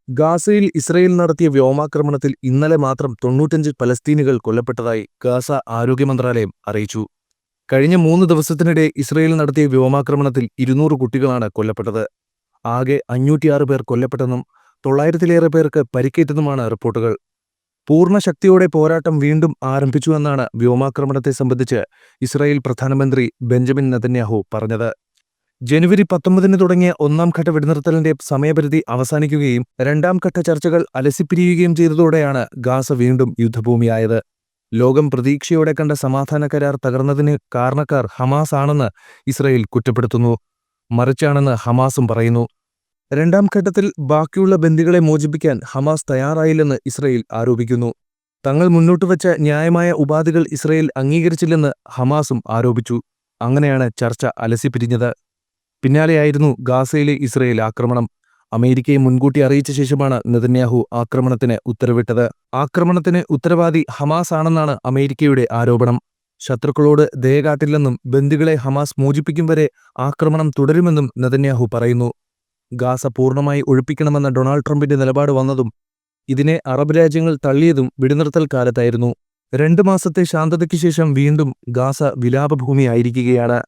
ഗാസയിൽ ഇസ്രയേൽ നടത്തിയ വ്യോമാക്രമണത്തിൽ ഇന്നലെ മാത്രം 95 പലസ്തീനികൾ കൊല്ലപ്പെട്ടതായി ഗാസ ആരോഗ്യ മന്ത്രാലയം അറിയിച്ചു. കഴിഞ്ഞ 3 ദിവസത്തിനിടെ ഇസ്രയേൽ നടത്തിയ വ്യോമാക്രമണത്തിൽ 200 കുട്ടികളാണ് കൊല്ലപ്പെട്ടത്. ആകെ 506 പേർ കൊല്ലപ്പെട്ടെന്നും 900-ലേറെ പേർക്ക് പരിക്കേറ്റെന്നുമാണ് റിപ്പോർട്ടുകൾ. പൂർണ്ണ ശക്തിയോടെ പോരാട്ടം വീണ്ടും ആരംഭിച്ചുവെന്നാണ് വ്യോമാക്രമണത്തെ സംബന്ധിച്ച് ഇസ്രായേൽ പ്രധാനമന്ത്രി ബെഞ്ചമിൻ നെതന്യാഹു പറഞ്ഞത്. ജനുവരി 19-ന് തുടങ്ങിയ ഒന്നാംഘട്ട വെടിനിർത്തലിന്റെ സമയപരിധി അവസാനിക്കുകയും രണ്ടാംഘട്ട ചർച്ചകൾ അലസിപ്പിരിയുകയും ചെയ്തതോടെയാണ് ഗാസ വീണ്ടും യുദ്ധഭൂമിയായത്. ലോകം പ്രതീക്ഷയോടെ കണ്ട സമാധാന കരാർ തകർന്നതിന് കാരണക്കാർ ഹമാസ് ആണെന്ന് ഇസ്രായേൽ കുറ്റപ്പെടുത്തുന്നു. മറിച്ചാണെന്ന് ഹമാസും പറയുന്നു. രണ്ടാം ഘട്ടത്തിൽ ബാക്കിയുള്ള ബന്ദികളെ മോചിപ്പിക്കാൻ ഹമാസ് തയ്യാറായില്ലെന്ന് ഇസ്രായേൽ ആരോപിക്കുന്നു. തങ്ങൾ മുന്നോട്ടുവച്ച ന്യായമായ ഉപാധികൾ ഇസ്രായേൽ അംഗീകരിച്ചില്ലെന്ന് ഹമാസും ആരോപിച്ചു. അങ്ങനെയാണ് ചർച്ച അലസിപ്പിരിഞ്ഞത്. പിന്നാലെയായിരുന്നു ഗാസയിലെ ഇസ്രയേൽ ആക്രമണം. അമേരിക്കയെ മുൻകൂട്ടി അറിയിച്ച ശേഷമാണ് നെതന്യാഹു ആക്രമണത്തിന് ഉത്തരവിട്ടത്. ആക്രമണത്തിന് ഉത്തരവാദി ഹമാസ് ആണെന്നാണ് അമേരിക്കയുടെ ആരോപണം. ശത്രുക്കളോട് ദയ കാട്ടില്ലെന്നും ബന്ദികളെ ഹമാസ് മോചിപ്പിക്കും വരെ ആക്രമണം തുടരുമെന്നും നെതന്യാഹു പറയുന്നു. ഗാസ പൂർണ്ണമായി ഒഴിപ്പിക്കണമെന്ന ഡൊണാൾഡ് ട്രംപിന്റെ നിലപാട് വന്നതും ഇതിനെ അറബ് രാജ്യങ്ങൾ തള്ളിയതും വെടിനിർത്തൽ കാലത്തായിരുന്നു. 2 മാസത്തെ ശാന്തതയ്ക്ക് ശേഷം വീണ്ടും ഗാസ വിലാപഭൂമിയായിരിക്കുകയാണ്.